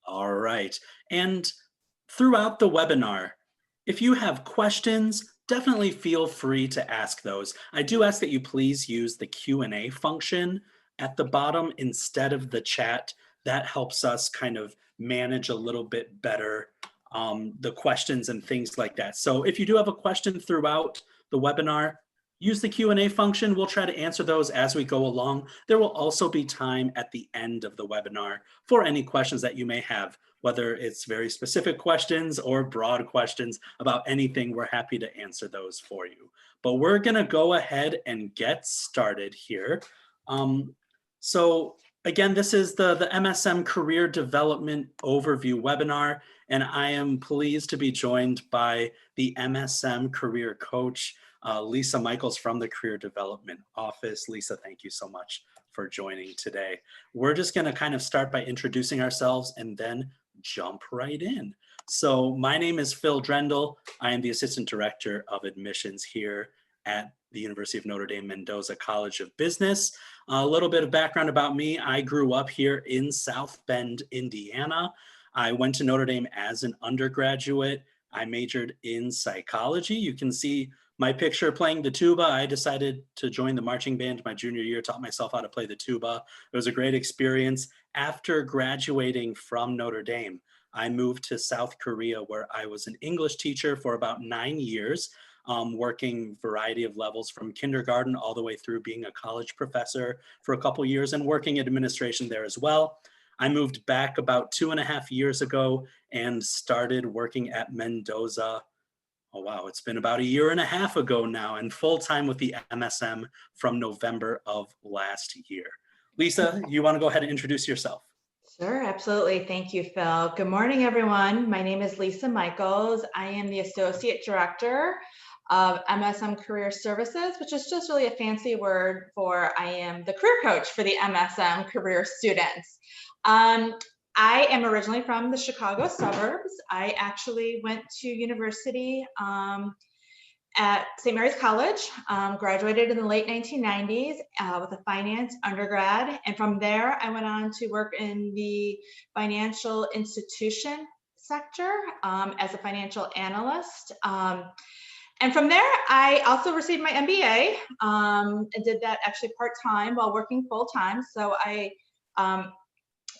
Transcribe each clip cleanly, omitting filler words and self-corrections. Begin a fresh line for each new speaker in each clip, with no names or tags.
All right. And throughout the webinar, if you have questions, definitely feel free to ask those. I do ask that you please use the Q&A function at the bottom instead of the chat. That helps us kind of manage a little bit better the questions and things like that. So if you do have a question throughout the webinar, use the Q&A function. We'll try to answer those as we go along. There will also be time at the end of the webinar for any questions that you may have, whether it's very specific questions or broad questions about anything. We're happy to answer those for you. But we're going to go ahead and get started here. So again, this is the MSM Career Development Overview webinar, and I am pleased to be joined by the MSM Career Coach, Lisa Michaels from the Career Development Office. Lisa, thank you so much for joining today. We're just going to kind of start by introducing ourselves and then jump right in. So my name is Phil Drendel. I am the Assistant Director of Admissions here at the University of Notre Dame Mendoza College of Business. A little bit of background about me. I grew up here in South Bend, Indiana. I went to Notre Dame as an undergraduate. I majored in psychology. You can see my picture playing the tuba. I decided to join the marching band my junior year, taught myself how to play the tuba. It was a great experience. After graduating from Notre Dame, I moved to South Korea, where I was an English teacher for about 9 years, working variety of levels from kindergarten all the way through being a college professor for a couple years and working administration there as well. I moved back about 2.5 years ago and started working at Mendoza. Oh, wow. It's been about 1.5 years ago now, and full-time with the MSM from November of last year. Lisa, you want to go ahead and introduce yourself?
Sure, absolutely. Thank you, Phil. Good morning, everyone. My name is Lisa Michaels. I am the Associate Director of MSM Career Services, which is just really a fancy word for I am the career coach for the MSM career students. I am originally from the Chicago suburbs. I actually went to university at St. Mary's College, graduated in the late 1990s with a finance undergrad. And from there, I went on to work in the financial institution sector as a financial analyst. And from there, I also received my MBA and did that actually part-time while working full-time. So I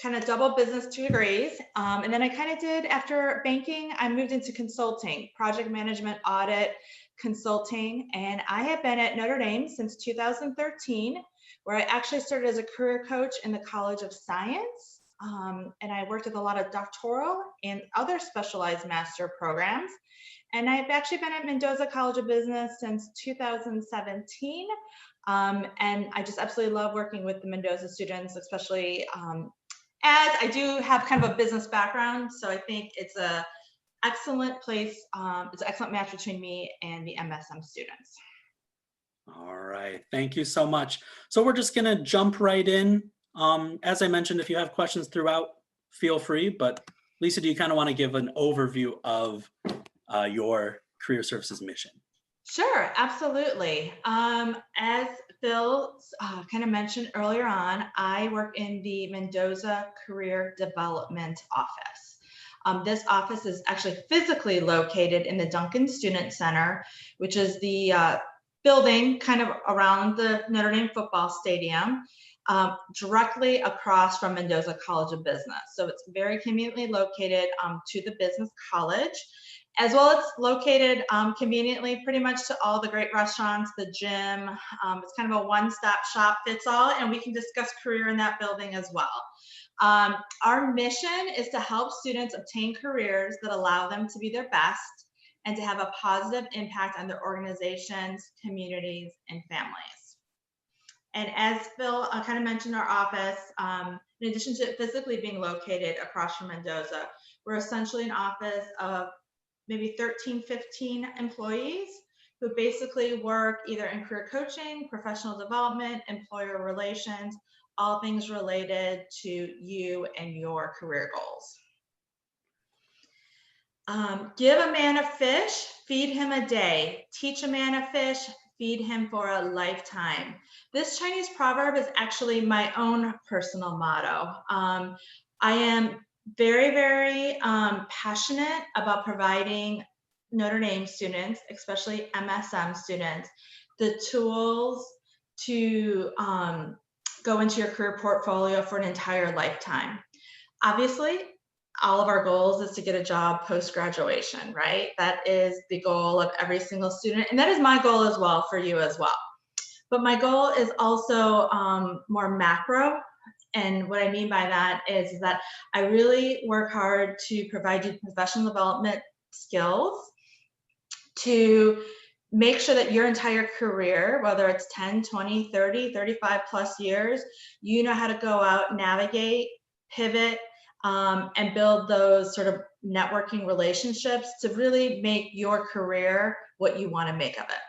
kind of double business degrees. And then I kind of did, after banking, I moved into consulting, project management, audit, consulting. And I have been at Notre Dame since 2013, where I actually started as a career coach in the College of Science. And I worked with a lot of doctoral and other specialized master programs. And I've actually been at Mendoza College of Business since 2017. And I just absolutely love working with the Mendoza students, especially as I do have kind of a business background. So I think it's a excellent place. It's an excellent match between me and the MSM students.
All right, thank you so much. So we're just gonna jump right in. As I mentioned, if you have questions throughout, feel free, but Lisa, do you kind of want to give an overview of your career services mission?
Sure, absolutely. As Phil kind of mentioned earlier on, I work in the Mendoza Career Development Office. This office is actually physically located in the Duncan Student Center, which is the building kind of around the Notre Dame football stadium, directly across from Mendoza College of Business. So it's very conveniently located to the business college. As well, it's located conveniently pretty much to all the great restaurants, the gym. It's kind of a one-stop shop fits all, and we can discuss career in that building as well. Our mission is to help students obtain careers that allow them to be their best and to have a positive impact on their organizations, communities, and families. And as Phil kind of mentioned, our office, in addition to physically being located across from Mendoza, we're essentially an office of maybe 13, 15 employees who basically work either in career coaching, professional development, employer relations, all things related to you and your career goals. Give a man a fish, feed him a day. Teach a man a fish, feed him for a lifetime. This Chinese proverb is actually my own personal motto. I am very, very passionate about providing Notre Dame students, especially MSM students, the tools to go into your career portfolio for an entire lifetime. Obviously, all of our goals is to get a job post-graduation, right? That is the goal of every single student, and that is my goal as well for you as well. But my goal is also more macro, and what I mean by that is that I really work hard to provide you professional development skills to make sure that your entire career, whether it's 10, 20, 30, 35 plus years, you know how to go out, navigate, pivot, and build those sort of networking relationships to really make your career what you want to make of it.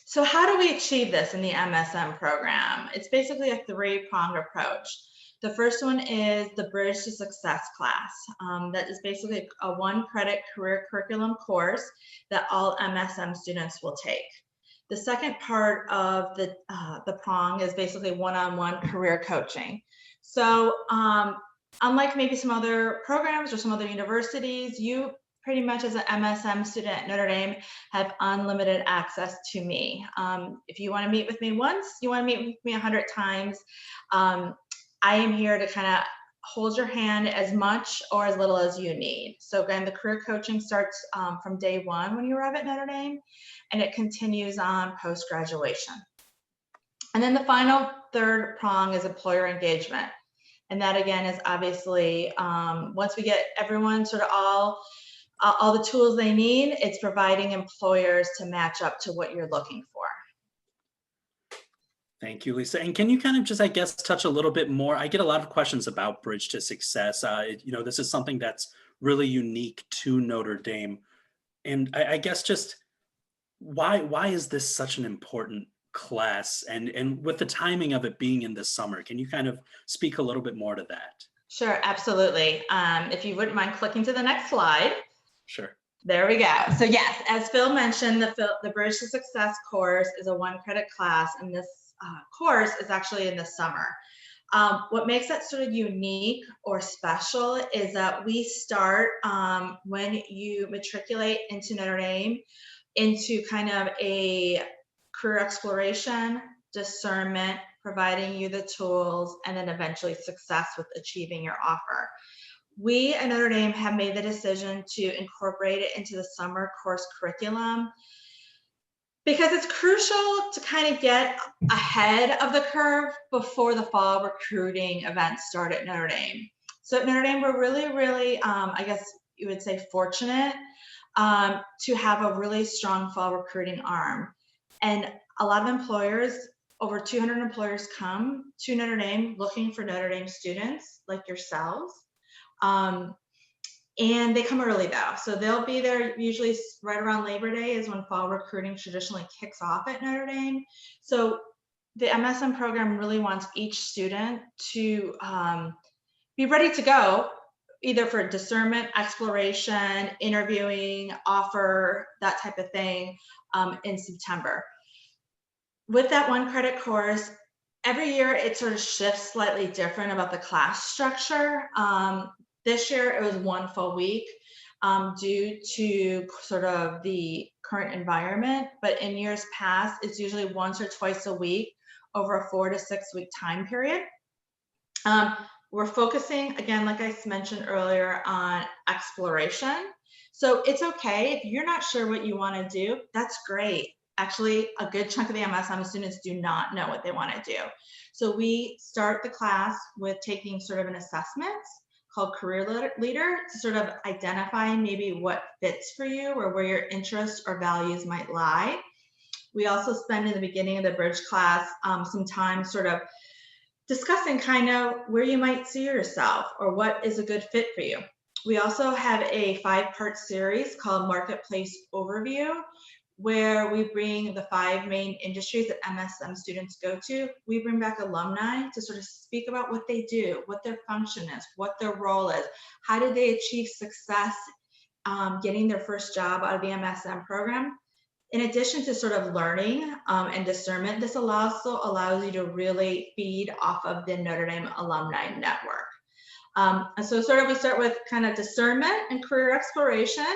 So how do we achieve this in the MSM program? It's basically a three-pronged approach. The first one is the Bridge to Success class. That is basically a one-credit career curriculum course that all MSM students will take. The second part of the prong is basically one-on-one career coaching. So unlike maybe some other programs or some other universities, you pretty much as an MSM student at Notre Dame have unlimited access to me. If you want to meet with me once, you want to meet with me 100 times, I am here to kind of hold your hand as much or as little as you need. So again, the career coaching starts from day one when you arrive at Notre Dame, and it continues on post-graduation. And then the final third prong is employer engagement. And that again is obviously, once we get everyone sort of all the tools they need, it's providing employers to match up to what you're looking for.
Thank you, Lisa. And can you kind of just, I guess, touch a little bit more? I get a lot of questions about Bridge to Success. This is something that's really unique to Notre Dame. And I guess just why is this such an important class? And with the timing of it being in the summer, can you kind of speak a little bit more to that?
Sure, absolutely. If you wouldn't mind clicking to the next slide.
Sure.
There we go. So yes, as Phil mentioned, the Bridge to Success course is a one-credit class, and this course is actually in the summer. What makes that sort of unique or special is that we start when you matriculate into Notre Dame into kind of a career exploration, discernment, providing you the tools, and then eventually success with achieving your offer. We at Notre Dame have made the decision to incorporate it into the summer course curriculum because it's crucial to kind of get ahead of the curve before the fall recruiting events start at Notre Dame. So at Notre Dame, we're really, I guess you would say fortunate to have a really strong fall recruiting arm. And a lot of employers, over 200 employers come to Notre Dame looking for Notre Dame students like yourselves. And they come early though. So they'll be there usually right around Labor Day is when fall recruiting traditionally kicks off at Notre Dame. So the MSM program really wants each student to be ready to go either for discernment, exploration, interviewing, offer, that type of thing in September. With that one credit course, every year it sort of shifts slightly different about the class structure. This year it was one full week due to sort of the current environment, but in years past, it's usually once or twice a week over a 4 to 6 week time period. We're focusing, again, like I mentioned earlier, on exploration. So it's okay if you're not sure what you want to do, that's great. Actually, a good chunk of the MSM students do not know what they want to do. So we start the class with taking sort of an assessment called Career Leader to sort of identify maybe what fits for you or where your interests or values might lie. We also spend in the beginning of the Bridge class some time sort of discussing kind of where you might see yourself or what is a good fit for you. We also have a 5-part series called Marketplace Overview, where we bring the 5 main industries that MSM students go to. We bring back alumni to sort of speak about what they do, what their function is, what their role is, how did they achieve success getting their first job out of the MSM program. In addition to sort of learning and discernment, this also allows you to really feed off of the Notre Dame alumni network. And so sort of we start with kind of discernment and career exploration.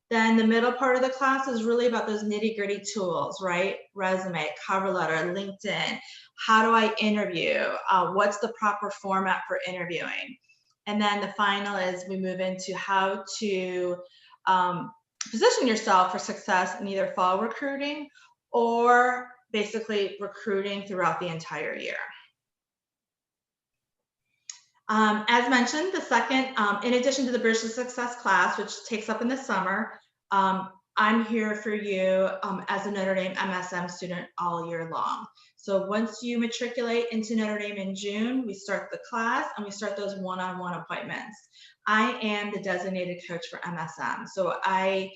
Then the middle part of the class is really about those nitty-gritty tools, right? Resume, cover letter, LinkedIn. How do I interview? What's the proper format for interviewing? And then the final is we move into how to position yourself for success in either fall recruiting or basically recruiting throughout the entire year. As mentioned, the second, in addition to the Bridge to Success class, which takes up in the summer, I'm here for you as a Notre Dame MSM student all year long. So once you matriculate into Notre Dame in June, we start the class and we start those one-on-one appointments. I am the designated coach for MSM. So I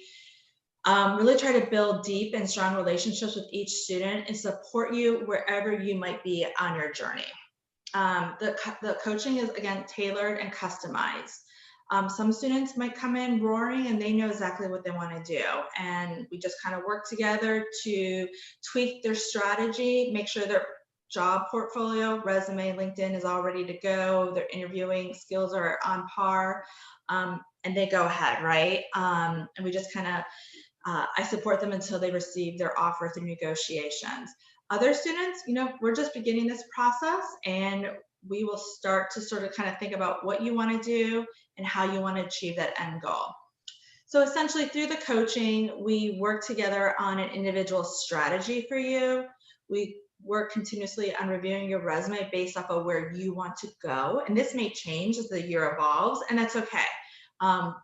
really try to build deep and strong relationships with each student and support you wherever you might be on your journey. The coaching is, again, tailored and customized. Some students might come in roaring and they know exactly what they want to do. And we just kind of work together to tweak their strategy, make sure their job portfolio, resume, LinkedIn is all ready to go. Their interviewing skills are on par, and they go ahead, right? And we just kind of, I support them until they receive their offer through negotiations. Other students, we're just beginning this process and we will start to sort of kind of think about what you want to do and how you want to achieve that end goal. So essentially through the coaching, we work together on an individual strategy for you. We work continuously on reviewing your resume based off of where you want to go. And this may change as the year evolves, and that's okay.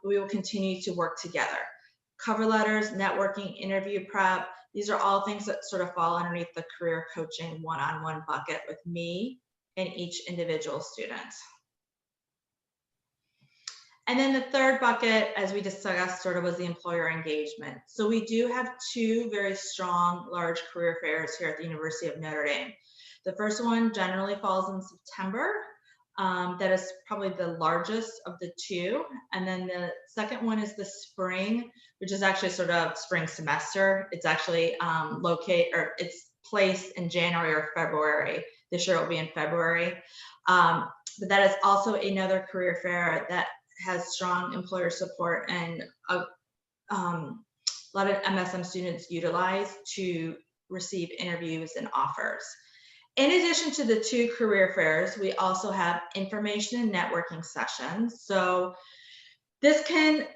We will continue to work together. Cover letters, networking, interview prep, these are all things that sort of fall underneath the career coaching one-on-one bucket with me and each individual student. And then the third bucket, as we discussed, sort of was the employer engagement. So we do have two very strong, large career fairs here at the University of Notre Dame. The first one generally falls in September. That is probably the largest of the two. And then the second one is the spring, which is actually sort of spring semester. It's actually it's placed in January or February. This year it will be in February. But that is also another career fair that has strong employer support and a lot of MSM students utilize to receive interviews and offers. In addition to the two career fairs, we also have information and networking sessions. So this can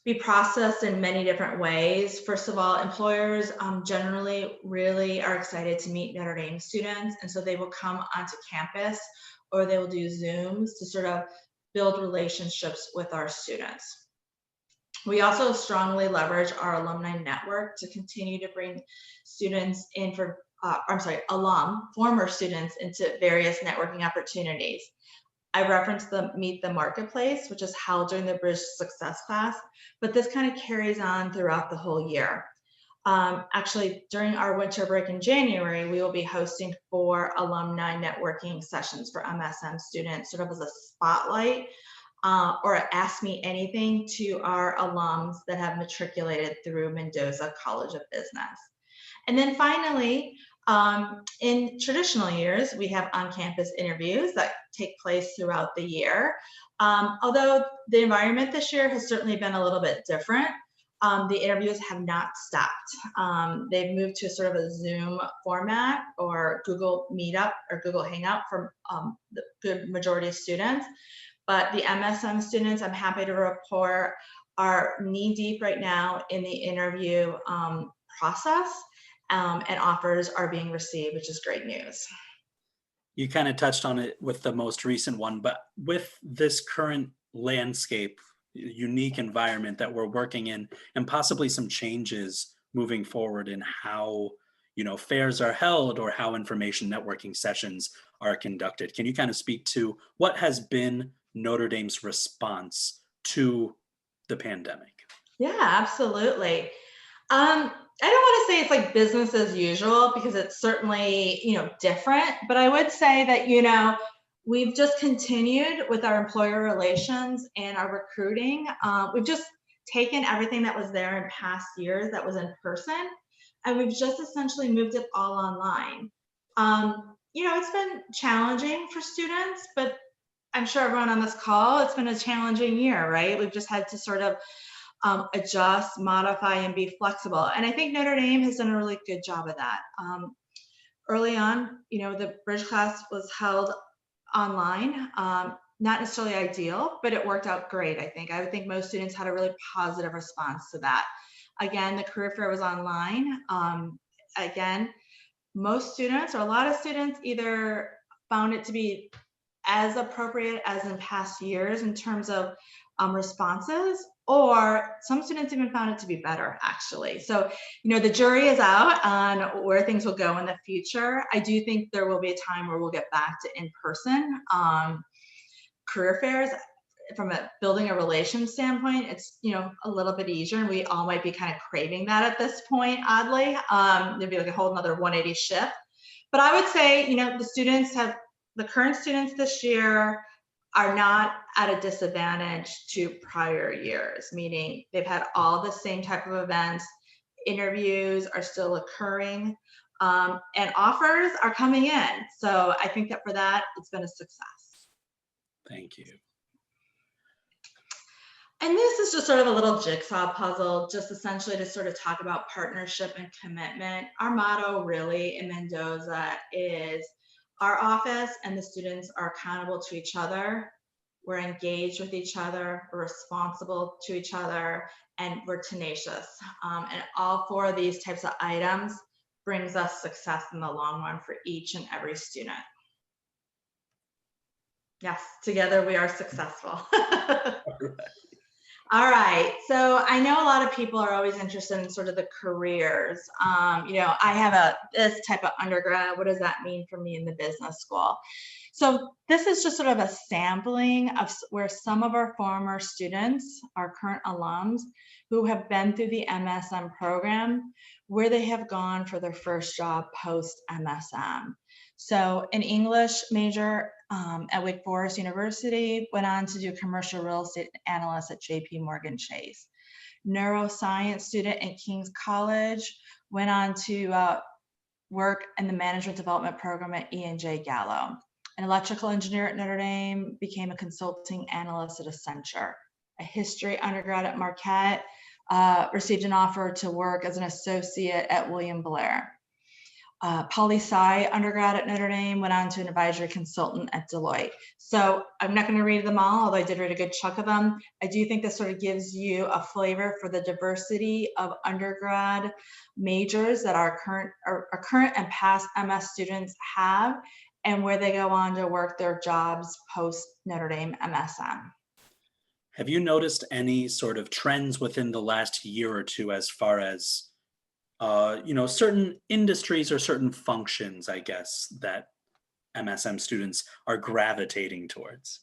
be processed in many different ways. First of all, employers generally really are excited to meet Notre Dame students, and so they will come onto campus or they will do Zooms to sort of build relationships with our students. We also strongly leverage our alumni network to continue to bring students in for former students into various networking opportunities. I referenced the Meet the Marketplace, which is held during the Bridge to Success class, but this kind of carries on throughout the whole year. Actually, during our winter break in January, we will be hosting 4 alumni networking sessions for MSM students, sort of as a spotlight or Ask Me Anything to our alums that have matriculated through Mendoza College of Business. And then finally, in traditional years, we have on-campus interviews that take place throughout the year. Although the environment this year has certainly been a little bit different, the interviews have not stopped. They've moved to sort of a Zoom format or Google Meetup or Google Hangout for the good majority of students. But the MSM students, I'm happy to report, are knee-deep right now in the interview process. And offers are being received, which is great news.
You kind of touched on it with the most recent one, but with this current landscape, unique environment that we're working in, and possibly some changes moving forward in how fairs are held or how information networking sessions are conducted. Can you kind of speak to what has been Notre Dame's response to the pandemic?
Yeah, absolutely. I don't want to say it's like business as usual because it's certainly, different, but I would say that, we've just continued with our employer relations and our recruiting. We've just taken everything that was there in past years that was in person, and we've just essentially moved it all online. It's been challenging for students, but I'm sure everyone on this call, it's been a challenging year, right? We've just had to sort of adjust, modify, and be flexible. And I think Notre Dame has done a really good job of that. Early on, the bridge class was held online. Not necessarily ideal, but it worked out great, I think. I would think most students had a really positive response to that. Again, the career fair was online. Again, most students, or a lot of students, either found it to be as appropriate as in past years in terms of responses, or some students even found it to be better, actually. So, the jury is out on where things will go in the future. I do think there will be a time where we'll get back to in-person career fairs. From building a relation standpoint, it's a little bit easier, and we all might be kind of craving that at this point, oddly. There'd be like a whole another 180 shift. But I would say, the current students this year are not at a disadvantage to prior years, meaning they've had all the same type of events, interviews are still occurring, and offers are coming in. So I think that for that, it's been a success.
Thank you.
And this is just sort of a little jigsaw puzzle, just essentially to sort of talk about partnership and commitment. Our motto really in Mendoza is our office and the students are accountable to each other. We're engaged with each other, we're responsible to each other, and we're tenacious. And all four of these types of items brings us success in the long run for each and every student. Yes, together we are successful. All right, so I know a lot of people are always interested in sort of the careers. I have this type of undergrad. What does that mean for me in the business school? So this is just sort of a sampling of where some of our former students, our current alums, who have been through the MSM program, where they have gone for their first job post MSM. So an English major at Wake Forest University, went on to do commercial real estate analyst at JP Morgan Chase. Neuroscience student at King's College, went on to work in the management development program at E&J Gallo. An electrical engineer at Notre Dame, became a consulting analyst at Accenture. A history undergrad at Marquette, received an offer to work as an associate at William Blair. Poli-sci undergrad at Notre Dame, went on to an advisory consultant at Deloitte. So I'm not going to read them all, although I did read a good chunk of them. I do think this sort of gives you a flavor for the diversity of undergrad majors that our current and past MS students have, and where they go on to work their jobs post Notre Dame MSM.
Have you noticed any sort of trends within the last year or two as far as certain industries or certain functions, I guess, that MSM students are gravitating towards?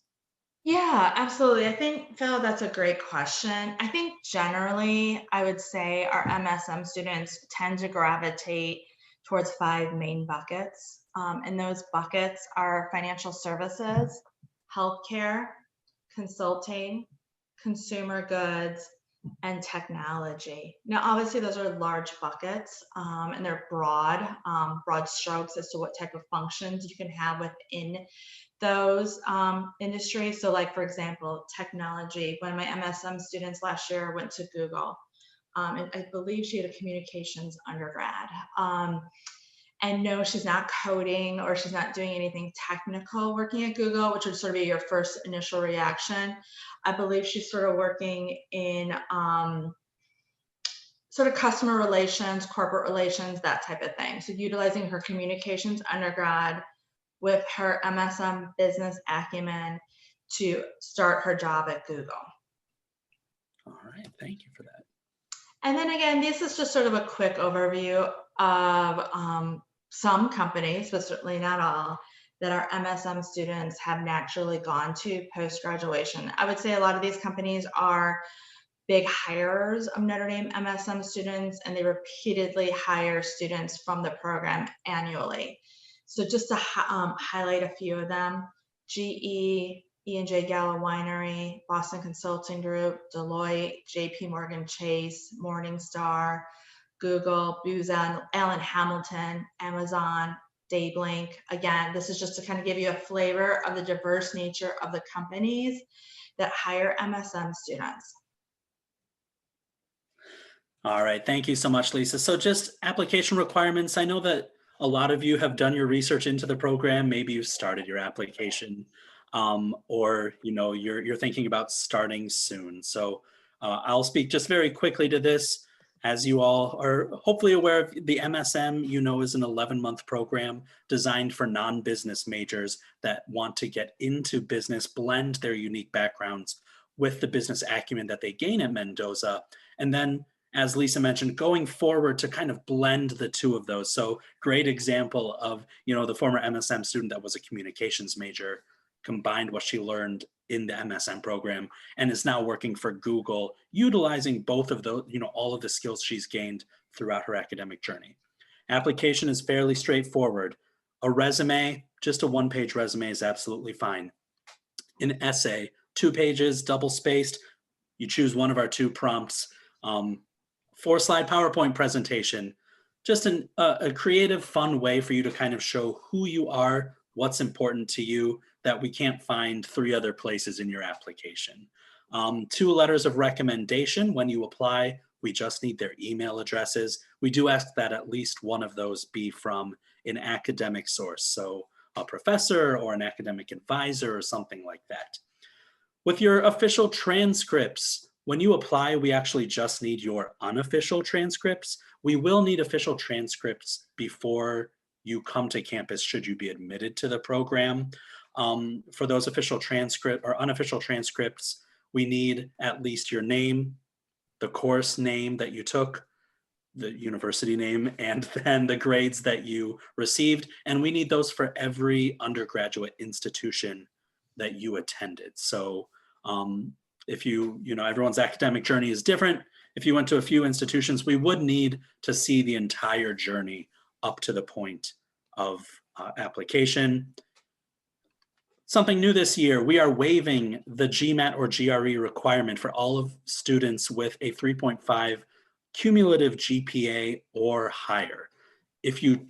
Yeah, absolutely. I think, Phil, that's a great question. I think generally, I would say our MSM students tend to gravitate towards 5 main buckets. And those buckets are financial services, healthcare, consulting, consumer goods, and technology. Now, obviously, those are large buckets, and they're broad strokes as to what type of functions you can have within those industries. So like, for example, technology. One of my MSM students last year went to Google, and I believe she had a communications undergrad. And no, she's not coding or she's not doing anything technical working at Google, which would sort of be your first initial reaction. I believe she's sort of working in sort of customer relations, corporate relations, that type of thing. So utilizing her communications undergrad with her MSM business acumen to start her job at Google.
All right, thank you for that.
And then again, this is just sort of a quick overview of some companies, but certainly not all, that our MSM students have naturally gone to post-graduation. I would say a lot of these companies are big hirers of Notre Dame MSM students, and they repeatedly hire students from the program annually. So just to highlight a few of them: GE, E&J Gallo Winery, Boston Consulting Group, Deloitte, JP Morgan Chase, Morningstar, Google, Booz Allen Hamilton, Amazon, stay blank. Again, this is just to kind of give you a flavor of the diverse nature of the companies that hire MSM students.
All right, thank you so much, Lisa. So just application requirements. I know that a lot of you have done your research into the program. Maybe you started your application, or you're thinking about starting soon. So I'll speak just very quickly to this. As you all are hopefully aware of, the MSM, is an 11-month program designed for non-business majors that want to get into business, blend their unique backgrounds with the business acumen that they gain at Mendoza, and then, as Lisa mentioned, going forward to kind of blend the two of those. So great example of, the former MSM student that was a communications major combined what she learned in the MSM program and is now working for Google, utilizing both of those, all of the skills she's gained throughout her academic journey. Application is fairly straightforward. A resume, just a one-page resume, is absolutely fine. An essay, 2 pages, double spaced. You choose one of our 2 prompts. 4-slide PowerPoint presentation, just a creative, fun way for you to kind of show who you are, what's important to you that we can't find 3 other places in your application. 2 letters of recommendation. When you apply, we just need their email addresses. We do ask that at least one of those be from an academic source, so a professor or an academic advisor or something like that. With your official transcripts, when you apply, we actually just need your unofficial transcripts. We will need official transcripts before you come to campus should you be admitted to the program. For those official transcript or unofficial transcripts, we need at least your name, the course name that you took, the university name, and then the grades that you received. And we need those for every undergraduate institution that you attended. So if everyone's academic journey is different. If you went to a few institutions, we would need to see the entire journey up to the point of application. Something new this year, we are waiving the GMAT or GRE requirement for all of students with a 3.5 cumulative GPA or higher. If you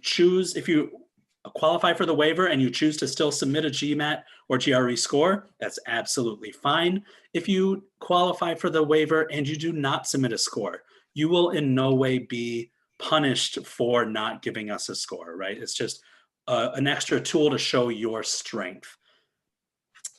qualify for the waiver and you choose to still submit a GMAT or GRE score, that's absolutely fine. If you qualify for the waiver and you do not submit a score, you will in no way be punished for not giving us a score, right? It's just an extra tool to show your strength.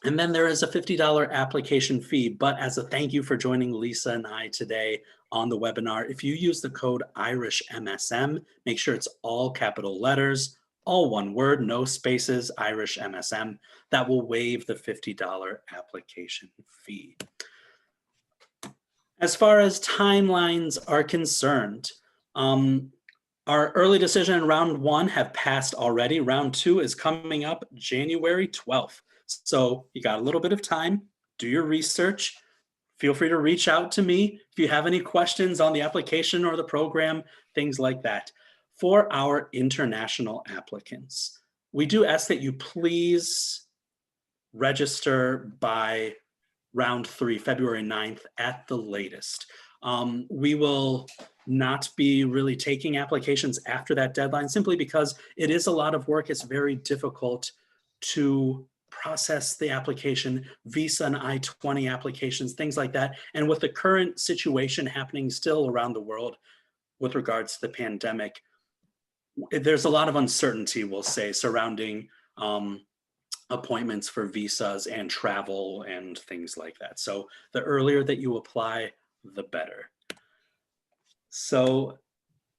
And then there is a $50 application fee, but as a thank you for joining Lisa and I today on the webinar, if you use the code IrishMSM, make sure it's all capital letters, all one word, no spaces, Irish MSM, that will waive the $50 application fee. As far as timelines are concerned, our early decision in round 1 have passed already. Round 2 is coming up January 12th. So you got a little bit of time, do your research. Feel free to reach out to me if you have any questions on the application or the program, things like that. For our international applicants, we do ask that you please register by round 3, February 9th at the latest. We will not be really taking applications after that deadline simply because it is a lot of work. It's very difficult to process the application, visa and I-20 applications, things like that. And with the current situation happening still around the world with regards to the pandemic, there's a lot of uncertainty, we'll say, surrounding appointments for visas and travel and things like that. So the earlier that you apply, the better. So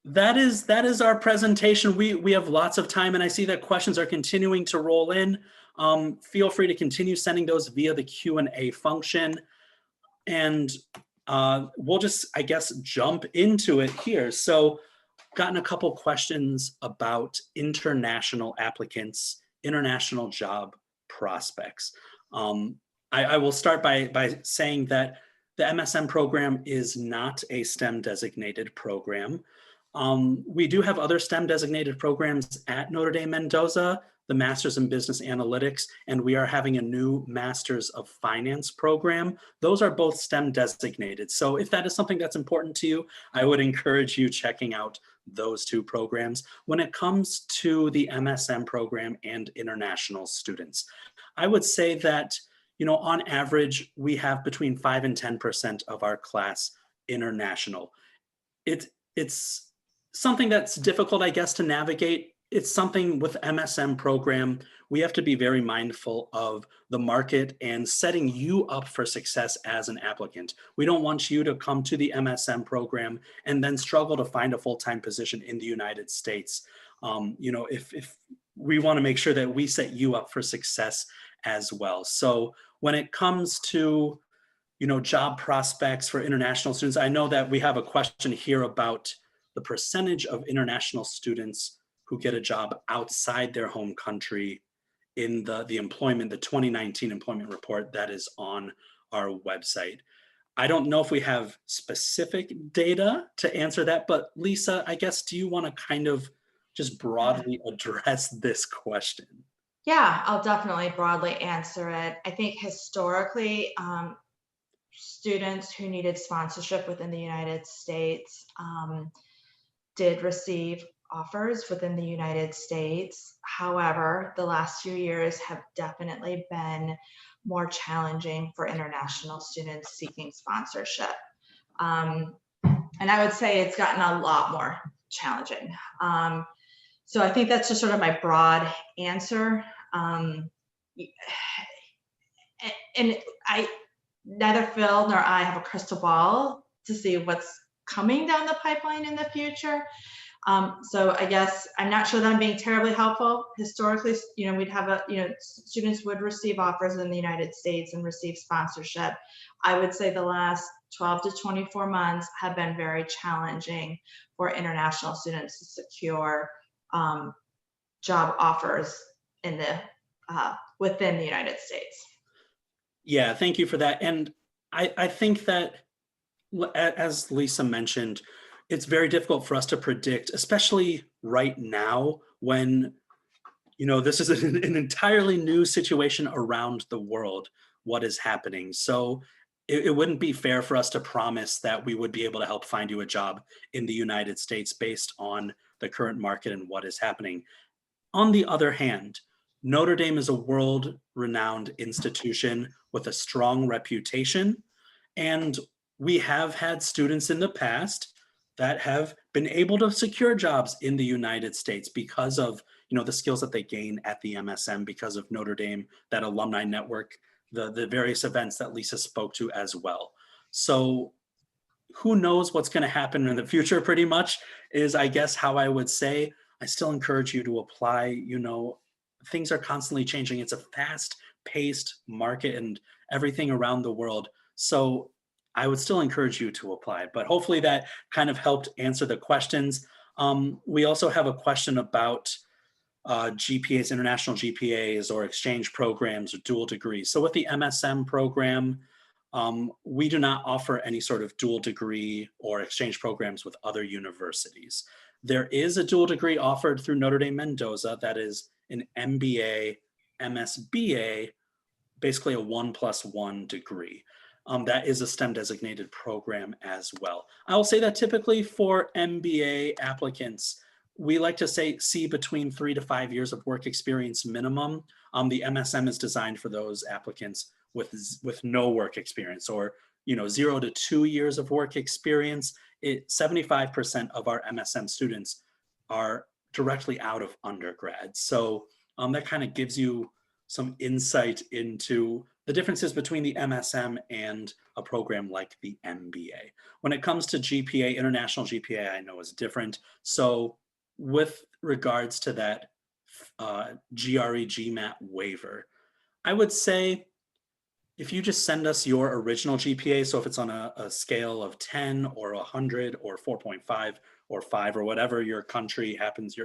that is our presentation. We have lots of time, and I see that questions are continuing to roll in. Feel free to continue sending those via the Q&A function, and we'll just, I guess, jump into it here. So gotten a couple questions about international applicants, international job prospects. I will start by saying that the MSM program is not a STEM designated program. We do have other STEM designated programs at Notre Dame Mendoza, the Masters in Business Analytics, and we are having a new Masters of Finance program. Those are both STEM designated. So if that is something that's important to you, I would encourage you checking out those two programs. When it comes to the MSM program and international students, I would say that, on average, we have between 5 and 10% of our class international. It's something that's difficult, I guess, to navigate. It's something with MSM program, we have to be very mindful of the market and setting you up for success as an applicant. We don't want you to come to the MSM program and then struggle to find a full-time position in the United States. If we want to make sure that we set you up for success as well. So when it comes to job prospects for international students, I know that we have a question here about the percentage of international students who get a job outside their home country in the 2019 employment report that is on our website. I don't know if we have specific data to answer that, but Lisa, I guess, do you want to kind of just broadly address this question?
Yeah, I'll definitely broadly answer it. I think historically, students who needed sponsorship within the United States did receive offers within the United States. However, the last few years have definitely been more challenging for international students seeking sponsorship. And I would say it's gotten a lot more challenging. So I think that's just sort of my broad answer. And neither Phil nor I have a crystal ball to see what's coming down the pipeline in the future. So I guess I'm not sure that I'm being terribly helpful. Historically, we'd have students would receive offers in the United States and receive sponsorship. I would say the last 12 to 24 months have been very challenging for international students to secure job offers in within the United States.
Yeah, thank you for that. And I think that, as Lisa mentioned, it's very difficult for us to predict, especially right now when, this is an entirely new situation around the world, what is happening. So it wouldn't be fair for us to promise that we would be able to help find you a job in the United States based on the current market and what is happening. On the other hand, Notre Dame is a world-renowned institution with a strong reputation, and we have had students in the past that have been able to secure jobs in the United States because of the skills that they gain at the MSM, because of Notre Dame, that alumni network, the various events that Lisa spoke to as well. So who knows what's going to happen in the future, pretty much, is, I guess, how I would say. I still encourage you to apply. Things are constantly changing. It's a fast-paced market and everything around the world. So I would still encourage you to apply, but hopefully that kind of helped answer the questions. We also have a question about GPAs, international GPAs, or exchange programs or dual degrees. So with the MSM program, we do not offer any sort of dual degree or exchange programs with other universities. There is a dual degree offered through Notre Dame Mendoza that is an MBA, MSBA, basically a 1+1 degree. That is a STEM designated program as well. I will say that typically for MBA applicants, we like to see between 3 to 5 years of work experience minimum. The MSM is designed for those applicants with no work experience, or 0 to 2 years of work experience. 75% of our MSM students are directly out of undergrad. So that kind of gives you some insight into the differences between the MSM and a program like the MBA. When it comes to GPA, international GPA, I know is different. So with regards to that GRE GMAT waiver, I would say if you just send us your original GPA, so if it's on a scale of 10 or 100 or 4.5 or 5 or whatever your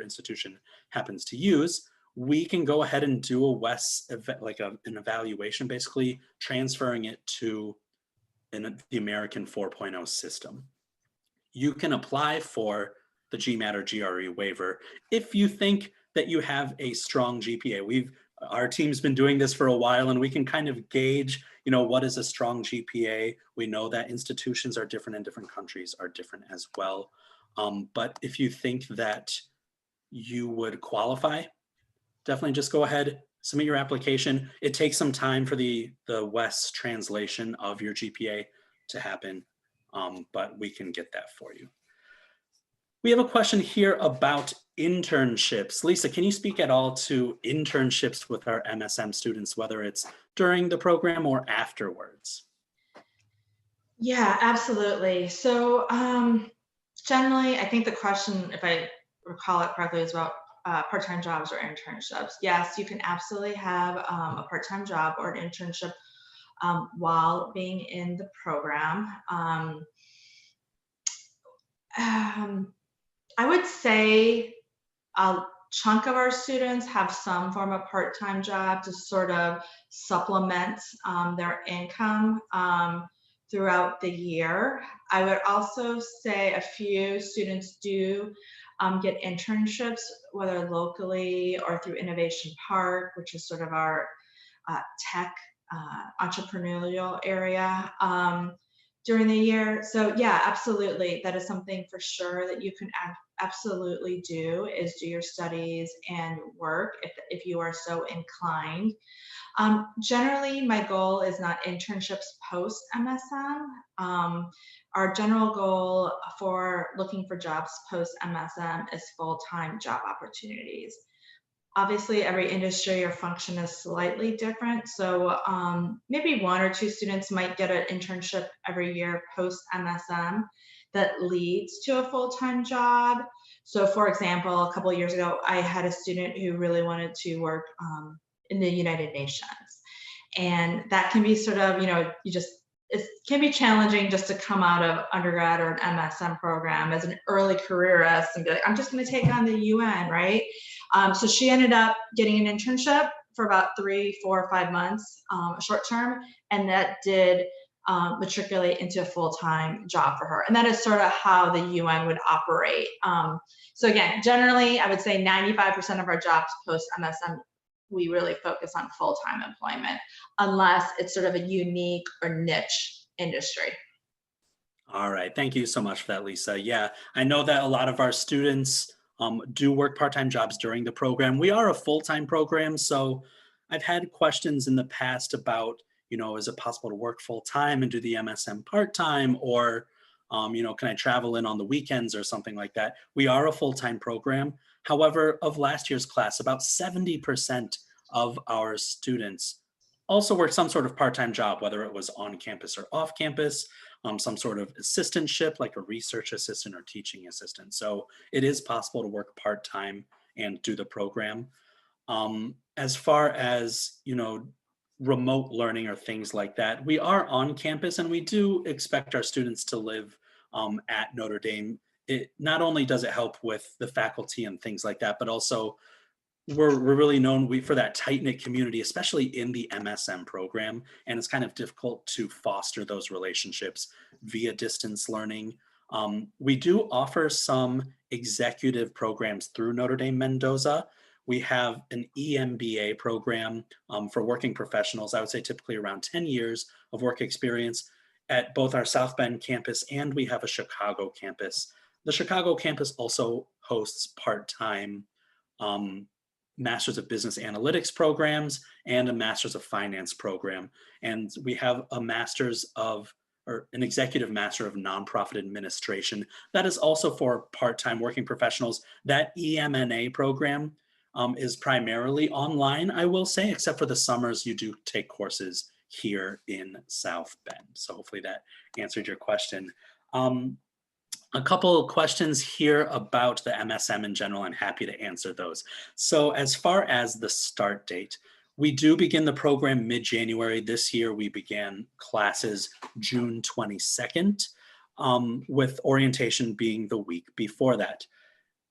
institution happens to use, we can go ahead and do a an evaluation, basically transferring it to the American 4.0 system. You can apply for the GMAT or GRE waiver if you think that you have a strong GPA. Our team's been doing this for a while, and we can kind of gauge, what is a strong GPA. We know that institutions are different and different countries are different as well. But if you think that you would qualify, definitely just go ahead, submit your application. It takes some time for the West translation of your GPA to happen, but we can get that for you. We have a question here about internships. Lisa, can you speak at all to internships with our MSM students, whether it's during the program or afterwards?
Yeah, absolutely. So generally, I think the question, if I recall it correctly, is about part-time jobs or internships. Yes, you can absolutely have a part-time job or an internship while being in the program. Um, I would say a chunk of our students have some form of part-time job to sort of supplement their income throughout the year. I would also say a few students do get internships, whether locally or through Innovation Park, which is sort of our tech entrepreneurial area during the year. So yeah, absolutely. That is something for sure that you can absolutely do, is do your studies and work if you are so inclined. Generally, my goal is not internships post MSM. Our general goal for looking for jobs post MSM is full-time job opportunities. Obviously, every industry or function is slightly different. So maybe one or two students might get an internship every year post MSM that leads to a full-time job. So for example, a couple of years ago, I had a student who really wanted to work in the United Nations. And that can be sort of, it can be challenging just to come out of undergrad or an MSM program as an early careerist and be like, I'm just going to take on the UN, right? So she ended up getting an internship for about 3, 4, 5 months, short term, and that did matriculate into a full-time job for her. And that is sort of how the UN would operate. So again, generally, I would say 95% of our jobs post MSM, we really focus on full-time employment, unless it's sort of a unique or niche industry.
All right. Thank you so much for that, Lisa. Yeah, I know that a lot of our students do work part-time jobs during the program. We are a full-time program, so I've had questions in the past about, is it possible to work full-time and do the MSM part-time, or, can I travel in on the weekends or something like that? We are a full-time program. However, of last year's class, about 70% of our students also worked some sort of part-time job, whether it was on campus or off campus, some sort of assistantship like a research assistant or teaching assistant. So it is possible to work part-time and do the program. As far as, remote learning or things like that, we are on campus and we do expect our students to live at Notre Dame. It not only does it help with the faculty and things like that, but also we're really known for that tight-knit community, especially in the MSM program, and it's kind of difficult to foster those relationships via distance learning. We do offer some executive programs through Notre Dame Mendoza. We have an EMBA program for working professionals, I would say typically around 10 years of work experience at both our South Bend campus, and we have a Chicago campus. The Chicago campus also hosts part-time Masters of Business Analytics programs and a Masters of Finance program. And we have a Masters of, or an Executive Master of Nonprofit Administration. That is also for part-time working professionals. That EMNA program is primarily online, I will say, except for the summers you do take courses here in South Bend. So hopefully that answered your question. A couple of questions here about the MSM in general. I'm happy to answer those. So as far as the start date, we do begin the program mid-January. This year we began classes June 22nd, with orientation being the week before that.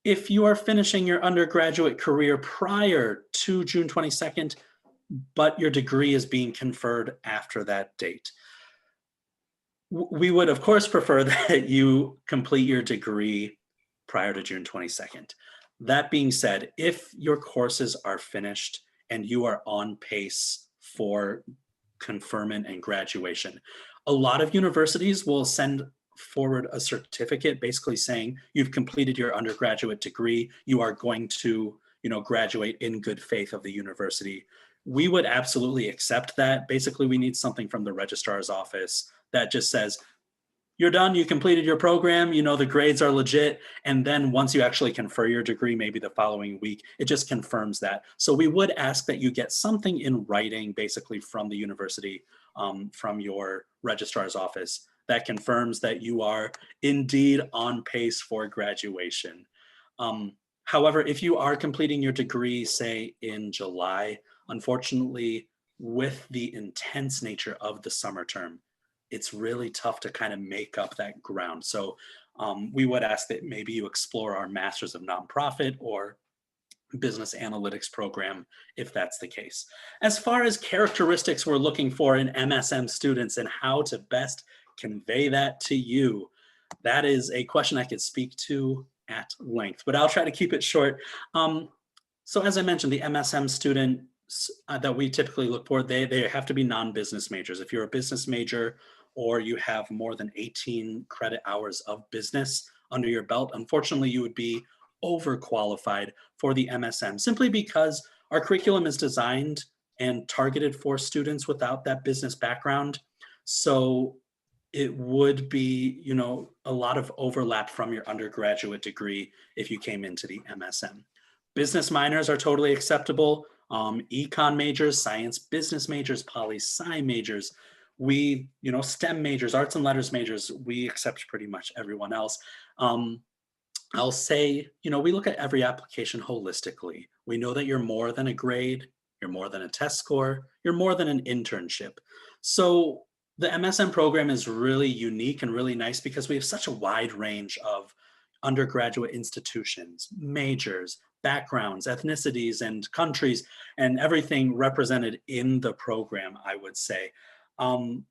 If you are finishing your undergraduate career prior to June 22nd, but your degree is being conferred after that date, we would, of course, prefer that you complete your degree prior to June 22nd. That being said, if your courses are finished and you are on pace for conferment and graduation, a lot of universities will send forward a certificate basically saying you've completed your undergraduate degree, you are going to, graduate in good faith of the university, we would absolutely accept that. Basically, we need something from the registrar's office that just says, you're done, you completed your program, the grades are legit. And then once you actually confer your degree, maybe the following week, it just confirms that. So we would ask that you get something in writing, basically from the university, from your registrar's office, that confirms that you are indeed on pace for graduation. However, if you are completing your degree, say in July, unfortunately, with the intense nature of the summer term, it's really tough to kind of make up that ground. So we would ask that maybe you explore our Masters of Nonprofit or Business Analytics program if that's the case. As far as characteristics we're looking for in MSM students and how to best convey that to you, that is a question I could speak to at length, but I'll try to keep it short. So as I mentioned, the MSM student that we typically look for, they have to be non-business majors. If you're a business major or you have more than 18 credit hours of business under your belt, unfortunately, you would be overqualified for the MSM simply because our curriculum is designed and targeted for students without that business background. So it would be, a lot of overlap from your undergraduate degree if you came into the MSM. Business minors are totally acceptable. Econ majors, science business majors, poli-sci majors, we, STEM majors, arts and letters majors, we accept pretty much everyone else. I'll say, we look at every application holistically. We know that you're more than a grade, you're more than a test score, you're more than an internship. So the MSM program is really unique and really nice because we have such a wide range of undergraduate institutions, majors, backgrounds, ethnicities, and countries, and everything represented in the program, I would say. Um,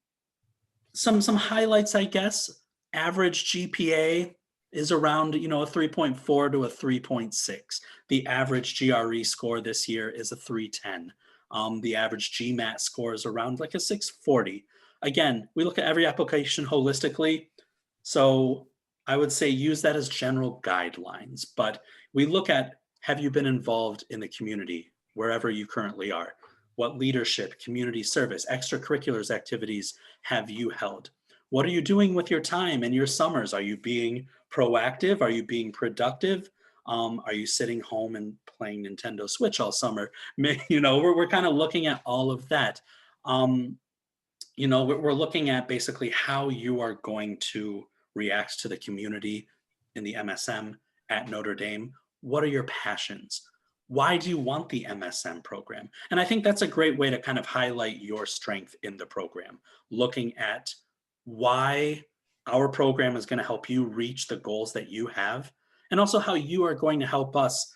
some highlights, I guess. Average GPA is around, a 3.4 to a 3.6. The average GRE score this year is a 310. The average GMAT score is around like a 640. Again, we look at every application holistically. So I would say use that as general guidelines, but we look at, have you been involved in the community wherever you currently are? What leadership, community service, extracurriculars activities have you held? What are you doing with your time and your summers? Are you being proactive? Are you being productive? Are you sitting home and playing Nintendo Switch all summer? We're kind of looking at all of that. We're looking at basically how you are going to react to the community in the MSM at Notre Dame. What are your passions? Why do you want the MSM program? And I think that's a great way to kind of highlight your strength in the program, looking at why our program is going to help you reach the goals that you have, and also how you are going to help us,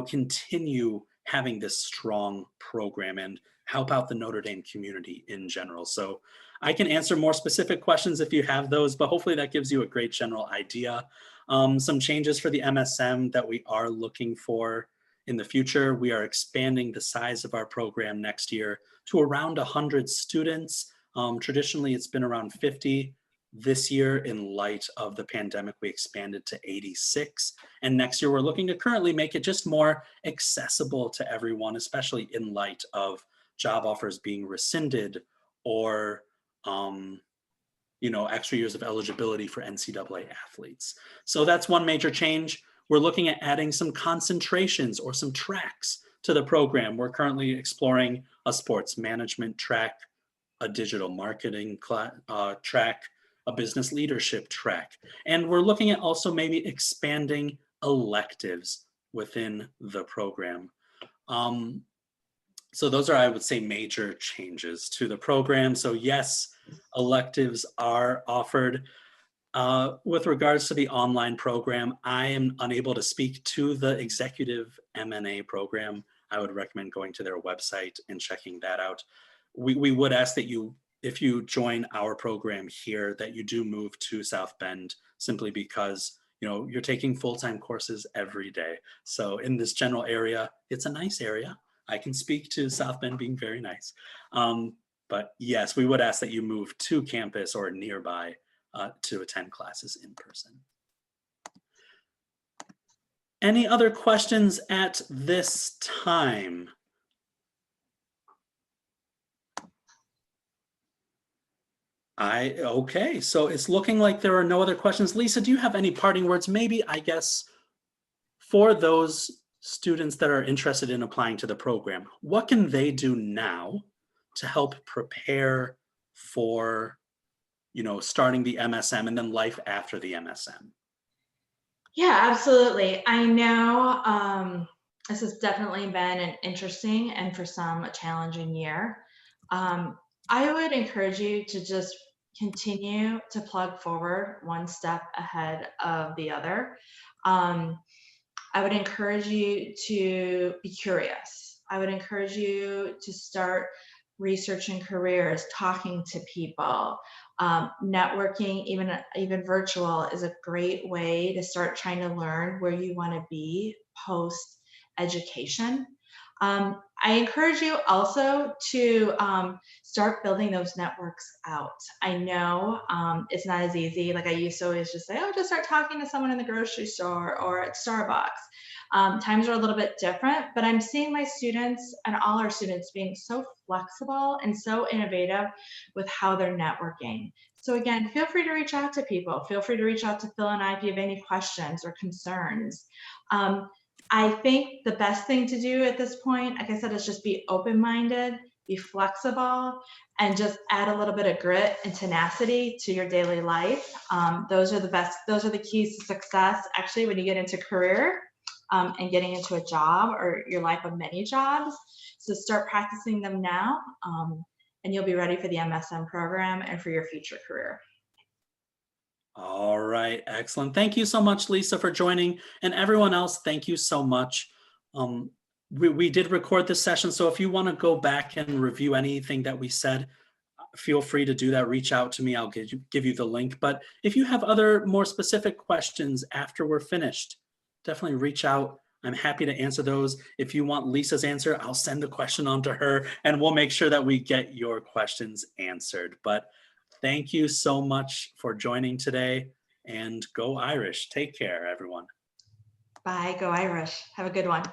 continue having this strong program and help out the Notre Dame community in general. So I can answer more specific questions if you have those, but hopefully that gives you a great general idea. Some changes for the MSM that we are looking for in the future. We are expanding the size of our program next year to around 100 students. Traditionally, it's been around 50. This year, in light of the pandemic, we expanded to 86. And next year, we're looking to currently make it just more accessible to everyone, especially in light of job offers being rescinded or extra years of eligibility for NCAA athletes. So that's one major change. We're looking at adding some concentrations or some tracks to the program. We're currently exploring a sports management track, a digital marketing track, a business leadership track. And we're looking at also maybe expanding electives within the program. So those are, I would say, major changes to the program. So yes, electives are offered. With regards to the online program, I am unable to speak to the executive M&A program. I would recommend going to their website and checking that out. We would ask that you, if you join our program here, that you do move to South Bend, simply because you're taking full-time courses every day. So in this general area, it's a nice area. I can speak to South Bend being very nice. But yes, we would ask that you move to campus or nearby to attend classes in person. Any other questions at this time? Okay, so it's looking like there are no other questions. Lisa, do you have any parting words? Maybe, I guess, for those students that are interested in applying to the program, what can they do now to help prepare for, starting the MSM and then life after the MSM?
Yeah, absolutely. I know this has definitely been an interesting and for some a challenging year. I would encourage you to just continue to plug forward one step ahead of the other. Um, I would encourage you to be curious. I would encourage you to start researching careers, talking to people. Networking, even virtual, is a great way to start trying to learn where you want to be post education. I encourage you also to start building those networks out. I know it's not as easy. Like I used to always just say, oh, just start talking to someone in the grocery store or at Starbucks. Times are a little bit different, but I'm seeing my students and all our students being so flexible and so innovative with how they're networking. So again, feel free to reach out to people. Feel free to reach out to Phil and I if you have any questions or concerns. I think the best thing to do at this point, like I said, is just be open-minded, be flexible, and just add a little bit of grit and tenacity to your daily life. Those are the keys to success, actually, when you get into career and getting into a job or your life of many jobs. So start practicing them now, and you'll be ready for the MSM program and for your future career.
All right, excellent. Thank you so much, Lisa, for joining. And everyone else, thank you so much. We did record this session, so if you want to go back and review anything that we said, feel free to do that. Reach out to me. I'll give you the link. But if you have other more specific questions after we're finished, definitely reach out. I'm happy to answer those. If you want Lisa's answer, I'll send the question on to her and we'll make sure that we get your questions answered. But thank you so much for joining today, and go Irish. Take care, everyone.
Bye, go Irish. Have a good one.